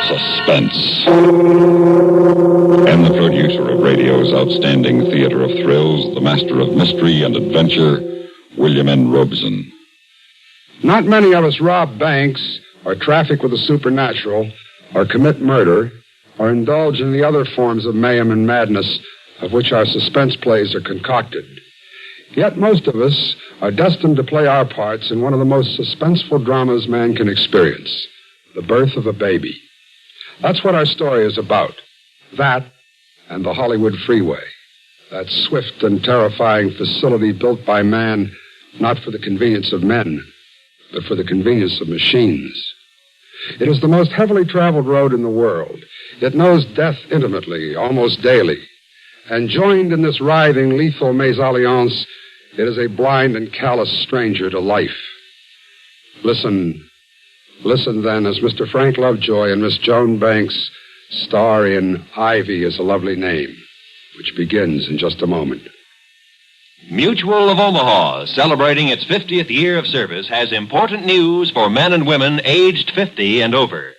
Suspense. And the producer of radio's outstanding theater of thrills, the master of mystery and adventure, William N. Robeson. Not many of us rob banks, or traffic with the supernatural, or commit murder, or indulge in the other forms of mayhem and madness of which our suspense plays are concocted. Yet most of us are destined to play our parts in one of the most suspenseful dramas man can experience, the birth of a baby. That's what our story is about. That and the Hollywood Freeway. That swift and terrifying facility built by man, not for the convenience of men, but for the convenience of machines. It is the most heavily traveled road in the world. It knows death intimately, almost daily. And joined in this writhing, lethal mésalliance, it is a blind and callous stranger to life. Listen then, as Mr. Frank Lovejoy and Miss Joan Banks star in Ivy is a Lovely Name, which begins in just a moment. Mutual of Omaha, celebrating its 50th year of service, has important news for men and women aged 50 and over.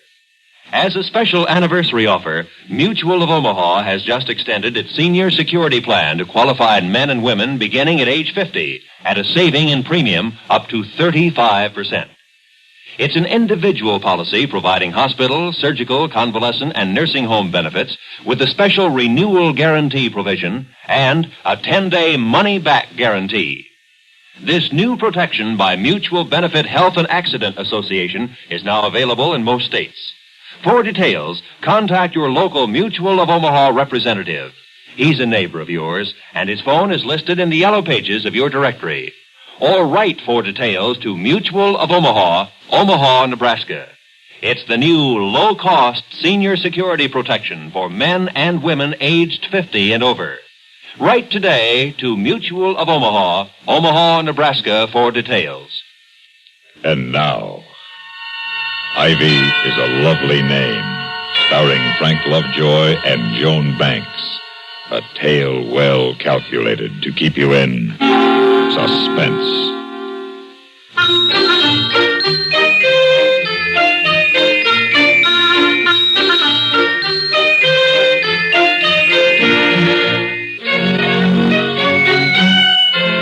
As a special anniversary offer, Mutual of Omaha has just extended its senior security plan to qualified men and women beginning at age 50 at a saving in premium up to 35%. It's an individual policy providing hospital, surgical, convalescent, and nursing home benefits with a special renewal guarantee provision and a 10-day money-back guarantee. This new protection by Mutual Benefit Health and Accident Association is now available in most states. For details, contact your local Mutual of Omaha representative. He's a neighbor of yours, and his phone is listed in the yellow pages of your directory. Or write for details to Mutual of Omaha, Omaha, Nebraska. It's the new low-cost senior security protection for men and women aged 50 and over. Write today to Mutual of Omaha, Omaha, Nebraska for details. And now, Ivy is a Lovely Name, starring Frank Lovejoy and Joan Banks. A tale well calculated to keep you in suspense.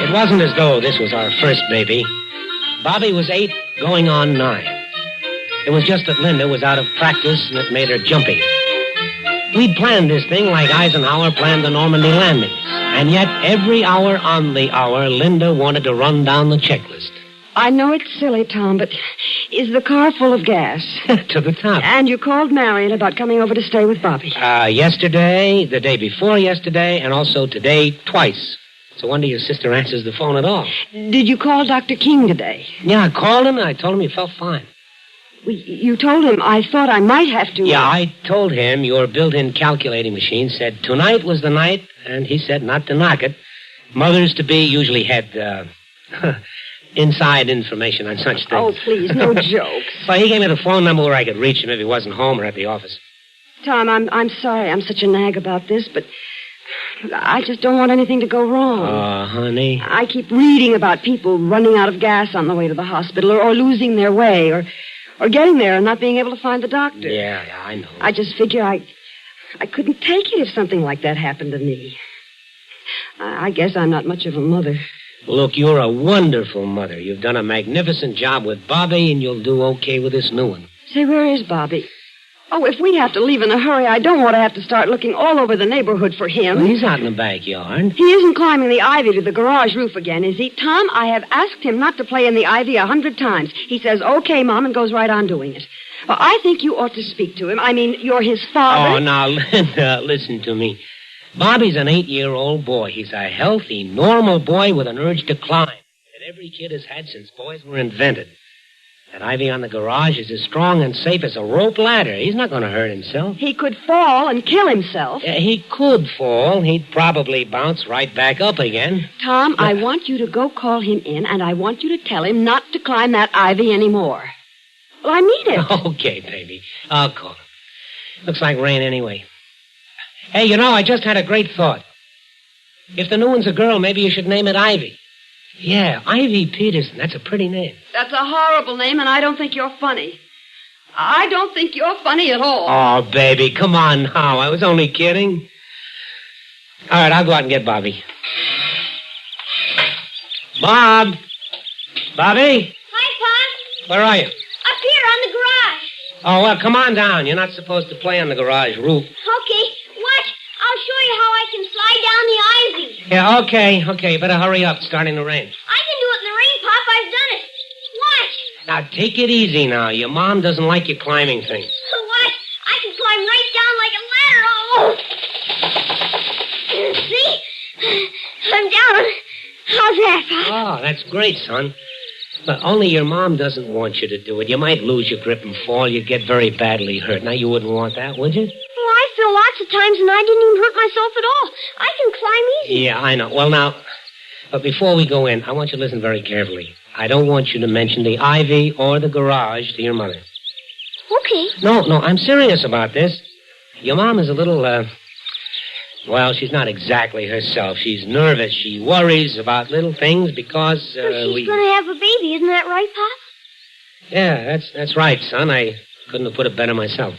It wasn't as though this was our first baby. Bobby was 8, going on 9. It was just that Linda was out of practice, and it made her jumpy. We'd planned this thing like Eisenhower planned the Normandy landings. And yet, every hour on the hour, Linda wanted to run down the checklist. I know it's silly, Tom, but is the car full of gas? To the top. And you called Marion about coming over to stay with Bobby? Yesterday, the day before yesterday, and also today twice. It's a wonder your sister answers the phone at all. Did you call Dr. King today? Yeah, I called him, and I told him he felt fine. Well, you told him I thought I might have to... Yeah, I told him your built-in calculating machine said tonight was the night, and he said not to knock it. Mothers-to-be usually had, inside information on such things. Oh, please, no jokes. Well, he gave me the phone number where I could reach him if he wasn't home or at the office. Tom, I'm sorry I'm such a nag about this, but I just don't want anything to go wrong. Oh, honey. I keep reading about people running out of gas on the way to the hospital or losing their way or getting there and not being able to find the doctor. Yeah, I know. I just figure I couldn't take it if something like that happened to me. I guess I'm not much of a mother. Look, you're a wonderful mother. You've done a magnificent job with Bobby, and you'll do okay with this new one. Say, where is Bobby? Oh, if we have to leave in a hurry, I don't want to have to start looking all over the neighborhood for him. Well, he's out in the backyard. He isn't climbing the ivy to the garage roof again, is he? Tom, I have asked him not to play in the ivy 100 times. He says, okay, Mom, and goes right on doing it. Well, I think you ought to speak to him. I mean, you're his father. Oh, now, Linda, listen to me. Bobby's an 8-year-old boy. He's a healthy, normal boy with an urge to climb that every kid has had since boys were invented. That ivy on the garage is as strong and safe as a rope ladder. He's not going to hurt himself. He could fall and kill himself. He could fall. He'd probably bounce right back up again. Tom, I want you to go call him in, and I want you to tell him not to climb that ivy anymore. Well, I mean it. Okay, baby. I'll call him. Looks like rain anyway. Hey, I just had a great thought. If the new one's a girl, maybe you should name it Ivy. Yeah, Ivy Peterson. That's a pretty name. That's a horrible name, and I don't think you're funny. I don't think you're funny at all. Oh, baby, come on now. I was only kidding. All right, I'll go out and get Bobby. Bob! Bobby? Hi, Pop. Where are you? Up here on the garage. Oh, well, come on down. You're not supposed to play on the garage roof. Okay, watch. I'll show you how I can slide down the ivy. Yeah, okay. You better hurry up. It's starting to rain. I can do it in the rain, Pop. I've done it. Watch. Now, take it easy now. Your mom doesn't like you climbing things. Watch. I can climb right down like a ladder. Oh. See? I'm down. How's that, Pop? Oh, that's great, son. But only your mom doesn't want you to do it. You might lose your grip and fall. You'd get very badly hurt. Now, you wouldn't want that, would you? Well, I fell lots of times and I didn't even hurt myself at all. I can climb easy. Yeah, I know. Well, now, but before we go in, I want you to listen very carefully. I don't want you to mention the ivy or the garage to your mother. Okay. No, I'm serious about this. Your mom is a little, well, she's not exactly herself. She's nervous. She worries about little things because, She's going to have a baby, isn't that right, Pop? Yeah, that's right, son. I couldn't have put it better myself.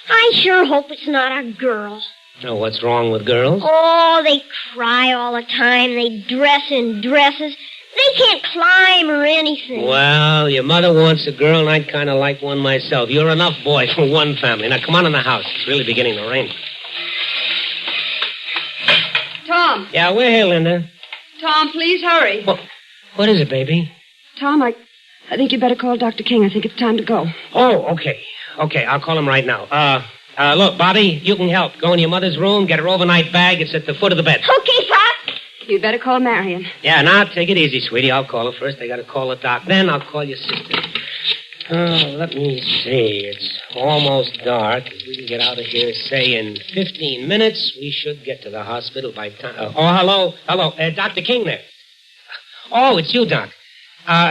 I sure hope it's not a girl. Oh, what's wrong with girls? Oh, they cry all the time. They dress in dresses. They can't climb or anything. Well, your mother wants a girl, and I'd kind of like one myself. You're enough boy for one family. Now, come on in the house. It's really beginning to rain. Tom. Yeah, we're here, Linda. Tom, please hurry. What is it, baby? Tom, I think you better call Dr. King. I think it's time to go. Oh, okay. Okay, I'll call him right now. Look, Bobby, you can help. Go in your mother's room, get her overnight bag. It's at the foot of the bed. Okay, Pop. You'd better call Marion. Yeah, now, take it easy, sweetie. I'll call her first. I got to call the doc. Then I'll call your sister. Let me see. It's almost dark. If we can get out of here, say, in 15 minutes, we should get to the hospital by time. Hello. Dr. King there. Oh, it's you, Doc.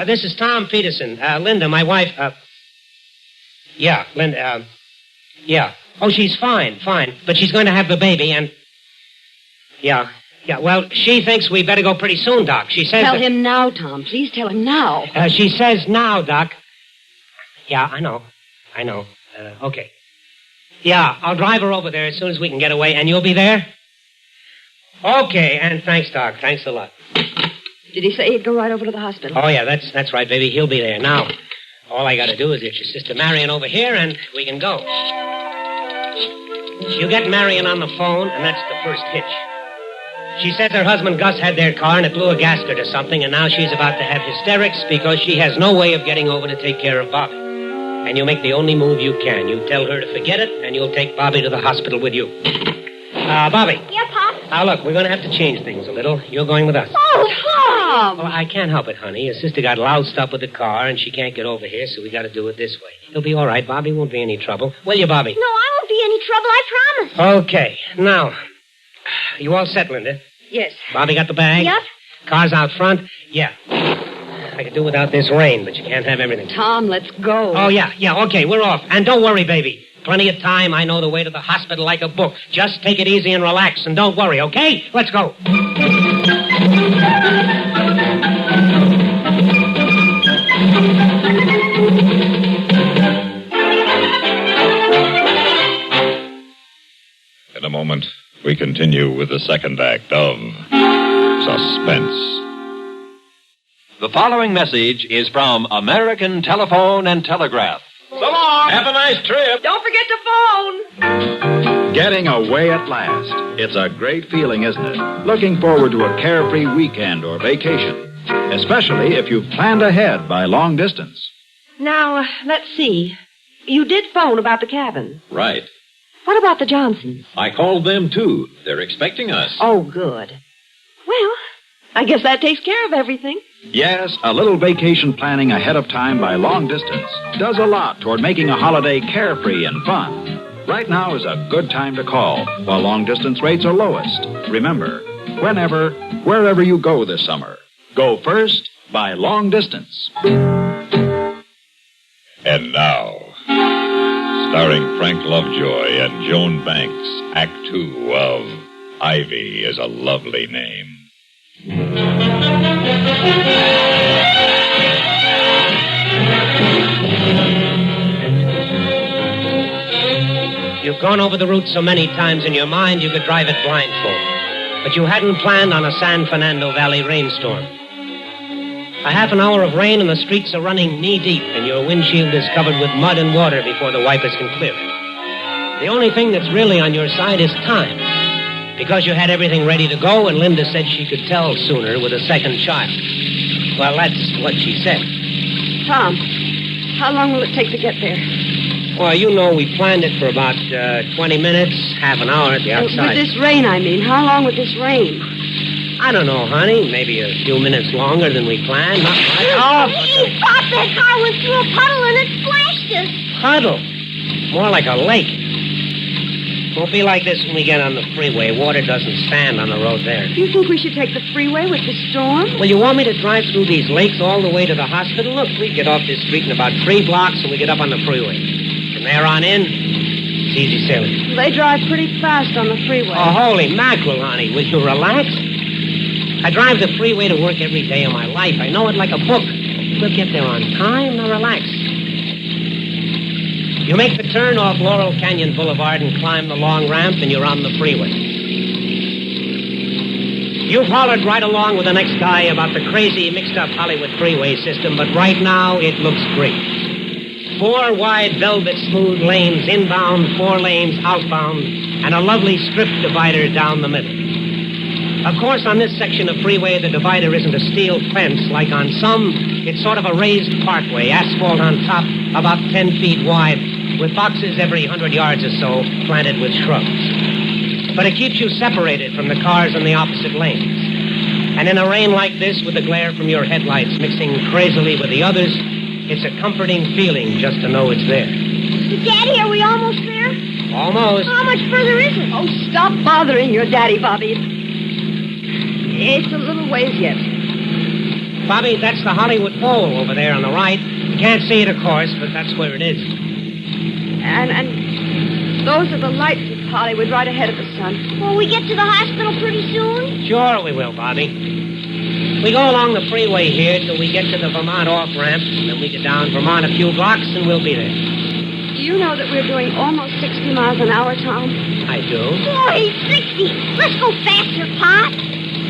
This is Tom Peterson. Linda, my wife. Yeah, Linda. Yeah. Oh, she's fine. But she's going to have the baby, and... Yeah, well, she thinks we better go pretty soon, Doc. She says... Tell him now, Tom. Please tell him now. She says now, Doc. Yeah, I know. Okay. Yeah, I'll drive her over there as soon as we can get away, and you'll be there? Okay, and thanks, Doc. Thanks a lot. Did he say he'd go right over to the hospital? Oh, yeah, that's right, baby. He'll be there. Now, all I got to do is get your sister Marion over here, and we can go. You get Marion on the phone, and that's the first hitch. She says her husband Gus had their car, and it blew a gasket or something, and now she's about to have hysterics because she has no way of getting over to take care of Bobby. And you make the only move you can. You tell her to forget it, and you'll take Bobby to the hospital with you. Bobby. Yeah, Pop? Now, look, we're going to have to change things a little. You're going with us. Oh, Pop! Well, I can't help it, honey. Your sister got loused up with the car, and she can't get over here, so we got to do it this way. It'll be all right. Bobby won't be any trouble. Will you, Bobby? No, I won't be any trouble, I promise. Okay. Now, you all set, Linda? Yes. Bobby got the bag? Yep. Car's out front? Yeah. I could do without this rain, but you can't have everything. Tom, let's go. Oh, yeah, okay, we're off. And don't worry, baby. Plenty of time. I know the way to the hospital like a book. Just take it easy and relax, and don't worry, okay? Let's go. In a moment, we continue with the second act of Suspense. The following message is from American Telephone and Telegraph. So long. Have a nice trip. Don't forget to phone. Getting away at last. It's a great feeling, isn't it? Looking forward to a carefree weekend or vacation. Especially if you've planned ahead by long distance. Now, let's see. You did phone about the cabin. Right. What about the Johnsons? I called them, too. They're expecting us. Oh, good. Well, I guess that takes care of everything. Yes, a little vacation planning ahead of time by long distance does a lot toward making a holiday carefree and fun. Right now is a good time to call while long distance rates are lowest. Remember, whenever, wherever you go this summer, go first by long distance. And now, starring Frank Lovejoy and Joan Banks, Act 2 of Ivy is a Lovely Name. gone over the route so many times in your mind you could drive it blindfold. But you hadn't planned on a San Fernando Valley rainstorm. A half an hour of rain and the streets are running knee-deep, and your windshield is covered with mud and water before the wipers can clear it. The only thing that's really on your side is time. Because you had everything ready to go, and Linda said she could tell sooner with a second child. Well, that's what she said. Tom, how long will it take to get there? Well, you know, we planned it for about 20 minutes, half an hour at the outside. With this rain, I mean. How long would this rain? I don't know, honey. Maybe a few minutes longer than we planned. Not much. Oh, Please, Pop, that car went through a puddle and it splashed us. puddle. More like a lake. Won't be like this when we get on the freeway. Water doesn't stand on the road there. Do you think we should take the freeway with the storm? Well, you want me to drive through these lakes all the way to the hospital? Look, we get off this street in about 3 blocks and we get up on the freeway. From there on in, it's easy sailing. They drive pretty fast on the freeway. Oh, holy mackerel, honey. Will you relax? I drive the freeway to work every day of my life. I know it like a book. We'll get there on time. Now relax. You make the turn off Laurel Canyon Boulevard and climb the long ramp, and you're on the freeway. You've hollered right along with the next guy about the crazy, mixed-up Hollywood freeway system, but right now it looks great. 4 wide, velvet-smooth lanes inbound, 4 lanes outbound, and a lovely strip divider down the middle. Of course, on this section of freeway, the divider isn't a steel fence like on some. It's sort of a raised parkway, asphalt on top, about 10 feet wide, with boxes every 100 yards or so planted with shrubs. But it keeps you separated from the cars in the opposite lanes. And in a rain like this, with the glare from your headlights mixing crazily with the others, it's a comforting feeling just to know it's there. Daddy, are we almost there? Almost. How much further is it? Oh, stop bothering your daddy, Bobby. It's a little ways yet. Bobby, that's the Hollywood pole over there on the right. You can't see it, of course, but that's where it is. And those are the lights of Hollywood right ahead of the sun. Will we get to the hospital pretty soon? Sure we will, Bobby. We go along the freeway here till we get to the Vermont off-ramp, and then we get down Vermont a few blocks, and we'll be there. Do you know that we're doing almost 60 miles an hour, Tom? I do. Boy, 60. Let's go faster, Pop.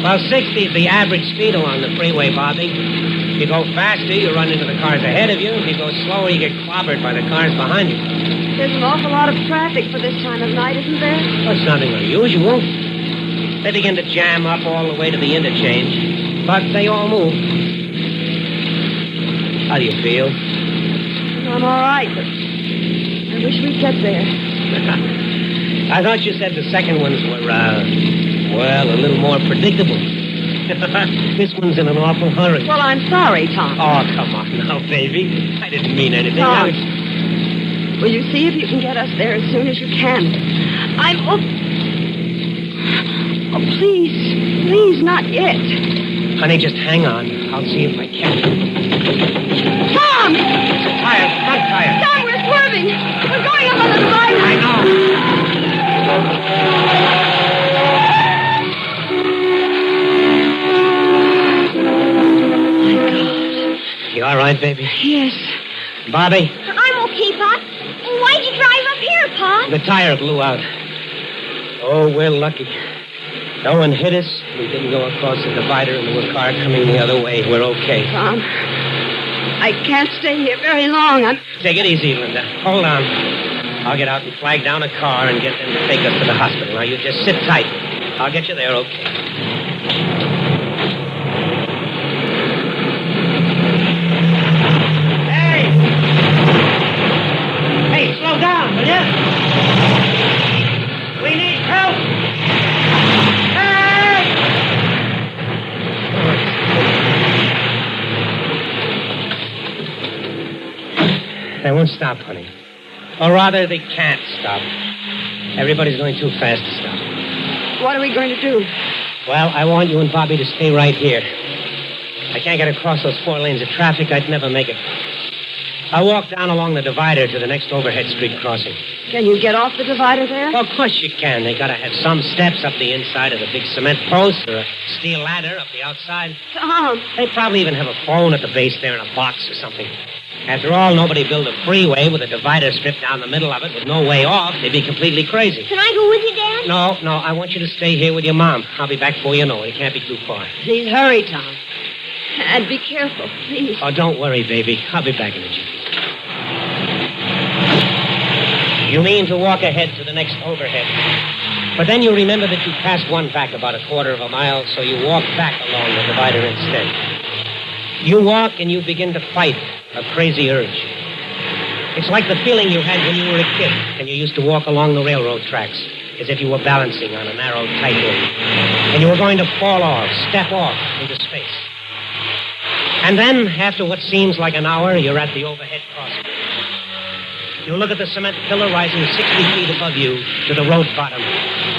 Well, 60 is the average speed along the freeway, Bobby. If you go faster, you run into the cars ahead of you. If you go slower, you get clobbered by the cars behind you. There's an awful lot of traffic for this time of night, isn't there? Well, it's nothing unusual. They begin to jam up all the way to the interchange, but they all move. How do you feel? I'm all right, but I wish we'd get there. I thought you said the second ones were, well, a little more predictable. This one's in an awful hurry. Well, I'm sorry, Tom. Oh, come on now, baby. I didn't mean anything. Tom, will you see if you can get us there as soon as you can? Oh, please, not yet. Honey, just hang on. I'll see if I can. Tom! It's a tire, front tire. Tom, we're swerving. We're going up on the divider. I know. You all right, baby? Yes. Bobby? I'm okay, Pop. Why'd you drive up here, Pop? The tire blew out. Oh, we're lucky. No one hit us. We didn't go across the divider into a car coming the other way. We're okay. Tom, I can't stay here very long. Take it easy, Linda. Hold on. I'll get out and flag down a car and get them to take us to the hospital. Now, you just sit tight. I'll get you there, okay? Hey, slow down, will you? We need help. Hey! They won't stop, honey. Or rather, they can't stop. Everybody's going too fast to stop. What are we going to do? Well, I want you and Bobby to stay right here. I can't get across those 4 lanes of traffic. I'd never make it. I'll walk down along the divider to the next overhead street crossing. Can you get off the divider there? Well, of course you can. They gotta have some steps up the inside of the big cement post or a steel ladder up the outside. Tom. They probably even have a phone at the base there in a box or something. After all, nobody built a freeway with a divider stripped down the middle of it with no way off. They'd be completely crazy. Can I go with you, Dad? No, I want you to stay here with your mom. I'll be back before you know it. It can't be too far. Please hurry, Tom. And be careful, please. Oh, don't worry, baby. I'll be back in a jiffy. You mean to walk ahead to the next overhead. But then you remember that you passed one back about a quarter of a mile, so you walk back along the divider instead. You walk and you begin to fight a crazy urge. It's like the feeling you had when you were a kid and you used to walk along the railroad tracks as if you were balancing on a narrow tightrope. And you were going to fall off, step off into space. And then, after what seems like an hour, you're at the overhead crossing. You look at the cement pillar rising 60 feet above you to the road bottom,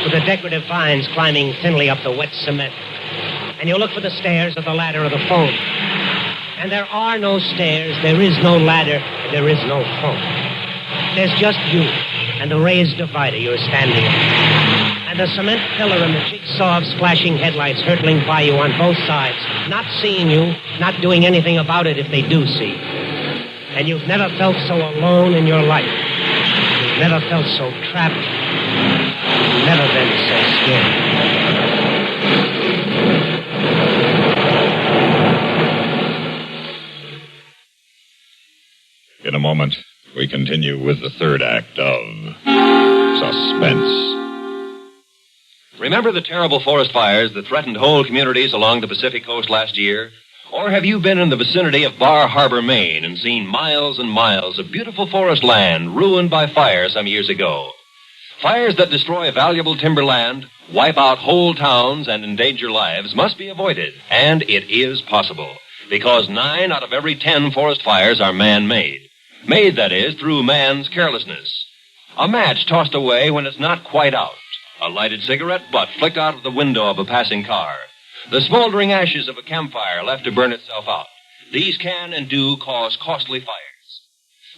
with the decorative vines climbing thinly up the wet cement. And you look for the stairs or the ladder or the phone. And there are no stairs, there is no ladder, and there is no phone. There's just you and the raised divider you're standing on. And the cement pillar and the jigsaw of splashing headlights hurtling by you on both sides, not seeing you, not doing anything about it if they do see. And you've never felt so alone in your life. You've never felt so trapped. You've never been so scared. In a moment, we continue with the third act of Suspense. Remember the terrible forest fires that threatened whole communities along the Pacific coast last year? Or have you been in the vicinity of Bar Harbor, Maine, and seen miles and miles of beautiful forest land ruined by fire some years ago? Fires that destroy valuable timberland, wipe out whole towns, and endanger lives must be avoided, and it is possible, because 9 out of every 10 forest fires are man-made. Made, that is, through man's carelessness. A match tossed away when it's not quite out. A lighted cigarette butt flicked out of the window of a passing car. The smoldering ashes of a campfire left to burn itself out. These can and do cause costly fires.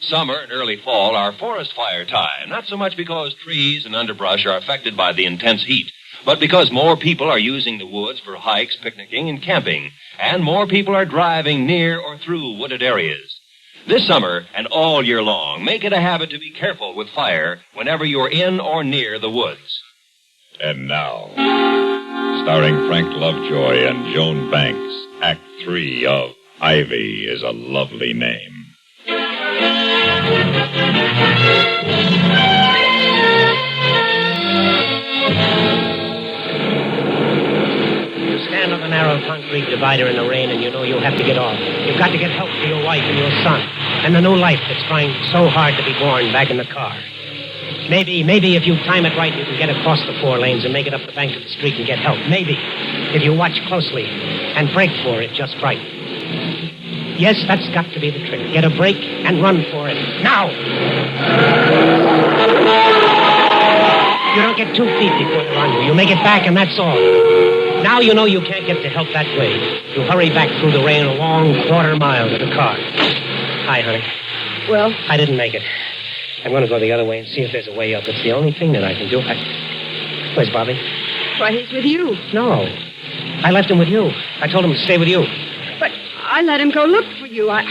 Summer and early fall are forest fire time, not so much because trees and underbrush are affected by the intense heat, but because more people are using the woods for hikes, picnicking, and camping, and more people are driving near or through wooded areas. This summer and all year long, make it a habit to be careful with fire whenever you're in or near the woods. And now, starring Frank Lovejoy and Joan Banks, Act 3 of Ivy is a Lovely Name. You stand on the narrow concrete divider in the rain and you know you'll have to get off. You've got to get help for your wife and your son and the new life that's trying so hard to be born back in the car. Maybe if you time it right, you can get across the 4 lanes and make it up the bank of the street and get help. Maybe, if you watch closely and brake for it just right. Yes, that's got to be the trick. Get a brake and run for it. Now! You don't get 2 feet before they're on you. You make it back and that's all. Now you know you can't get to help that way. You hurry back through the rain a long quarter mile to the car. Hi, honey. Well? I didn't make it. I'm going to go the other way and see if there's a way up. It's the only thing that I can do. Where's Bobby? Why, he's with you. No. I left him with you. I told him to stay with you. But I let him go look for you. I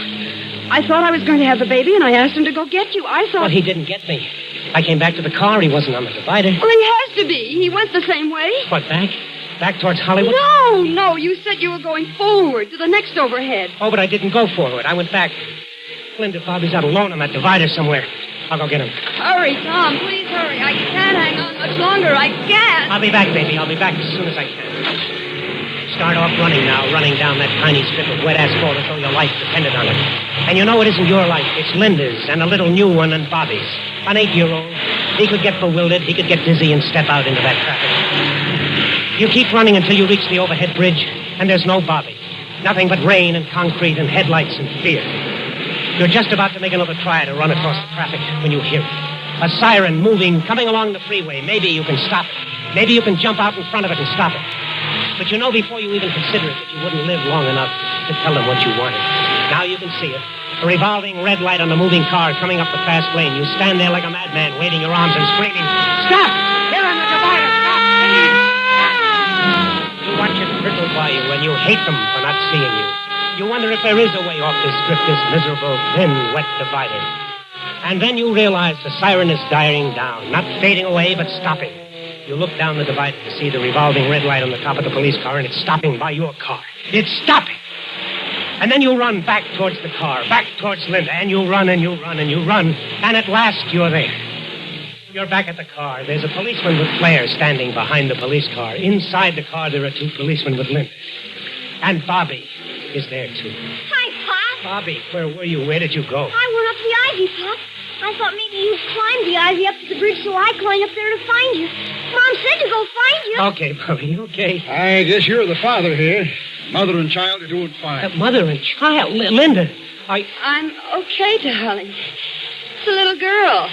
thought I was going to have the baby, and I asked him to go get you. I thought... Well, he didn't get me. I came back to the car. He wasn't on the divider. Well, he has to be. He went the same way. What, back? Back towards Hollywood? No. You said you were going forward to the next overhead. Oh, but I didn't go forward. I went back. Linda, Bobby's out alone on that divider somewhere. I'll go get him. Hurry, Tom. Please hurry. I can't hang on much longer. I can't. I'll be back, baby. I'll be back as soon as I can. Start off running now, running down that tiny strip of wet asphalt as though your life depended on it. And you know it isn't your life. It's Linda's and a little new one and Bobby's. An 8-year-old. He could get bewildered. He could get dizzy and step out into that traffic. You keep running until you reach the overhead bridge, and there's no Bobby. Nothing but rain and concrete and headlights and fear. You're just about to make another try to run across the traffic when you hear it. A siren moving, coming along the freeway. Maybe you can stop it. Maybe you can jump out in front of it and stop it. But you know before you even consider it that you wouldn't live long enough to tell them what you wanted. Now you can see it. A revolving red light on the moving car coming up the fast lane. You stand there like a madman, waving your arms and screaming, "Stop! Here on the divider! Stop! Please!" You watch it trickle by you, and you hate them for not seeing you. You wonder if there is a way off this strip, this miserable, thin, wet divider. And then you realize the siren is dying down, not fading away, but stopping. You look down the divider to see the revolving red light on the top of the police car, and it's stopping by your car. It's stopping. And then you run back towards the car, back towards Linda, and you run and you run and you run, and at last you're there. You're back at the car. There's a policeman with flares standing behind the police car. Inside the car, there are two policemen with Linda. And Bobby is there, too. Hi, Pop. Bobby, where were you? Where did you go? I went up the ivy, Pop. I thought maybe you'd climb the ivy up to the bridge, so I climbed up there to find you. Mom said to go find you. Okay, Bobby, okay. I guess you're the father here. Mother and child are doing fine. Mother and child? Linda, I'm okay, darling. It's a little girl.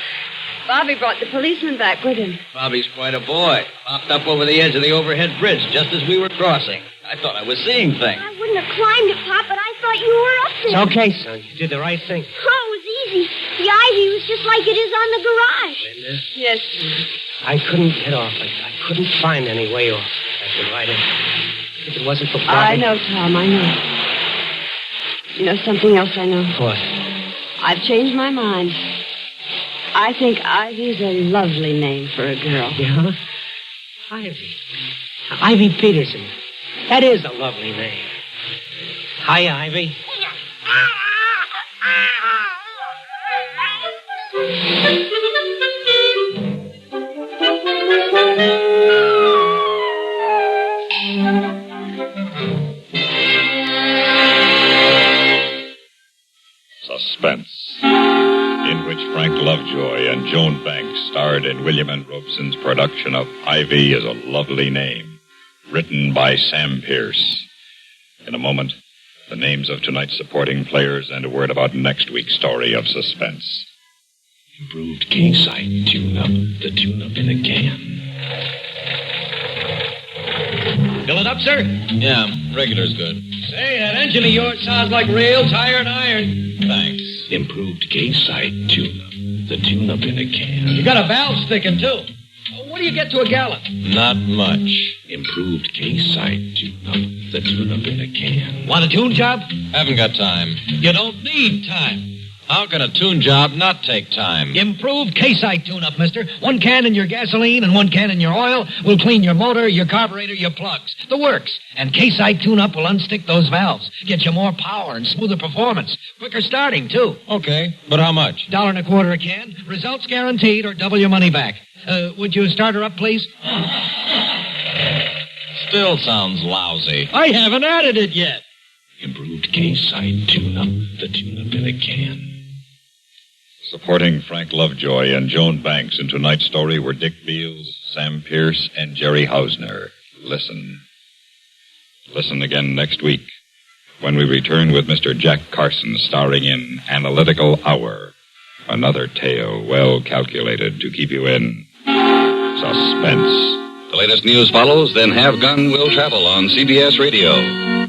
Bobby brought the policeman back with him. Bobby's quite a boy. Popped up over the edge of the overhead bridge just as we were crossing. I thought I was seeing things. I wouldn't have climbed it, Pop, but I thought you were up there. It's okay, son. You did the right thing. Oh, it was easy. The ivy was just like it is on the garage. Linda? Yes. I couldn't get off. I couldn't find any way off that divider. If it wasn't for Bobby. I know, Tom, I know. You know something else I know? What? I've changed my mind. I think Ivy's a lovely name for a girl. Yeah? Ivy. Ivy Peterson. That is a lovely name. Hi, Ivy. Suspense, in which Frank Lovejoy and Joan Banks starred in William N. Robeson's production of Ivy is a Lovely Name, written by Sam Pierce. In a moment, the names of tonight's supporting players and a word about next week's story of Suspense. Improved King-side tune-up, the tune-up in a can. Fill it up, sir? Yeah, regular's good. Say, that engine of yours sounds like real tired iron. Thanks. Improved King-side tune-up, the tune-up in a can. You got a valve sticking, too. What do you get to a gallon? Not much. Improved King-side tune-up, the tune-up in a can. Want a tune job? Haven't got time. You don't need time. How can a tune job not take time? Improved K-Site tune-up, mister. 1 can in your gasoline and 1 can in your oil will clean your motor, your carburetor, your plugs. The works. And K-Site tune-up will unstick those valves. Get you more power and smoother performance. Quicker starting, too. Okay, but how much? $1.25 a can. Results guaranteed or double your money back. Would you start her up, please? Still sounds lousy. I haven't added it yet. Improved K-Site tune-up, the tune-up in a can. Supporting Frank Lovejoy and Joan Banks in tonight's story were Dick Beals, Sam Pierce, and Jerry Hausner. Listen. Listen again next week when we return with Mr. Jack Carson starring in Analytical Hour. Another tale well calculated to keep you in suspense. The latest news follows, then Have Gun Will Travel on CBS Radio.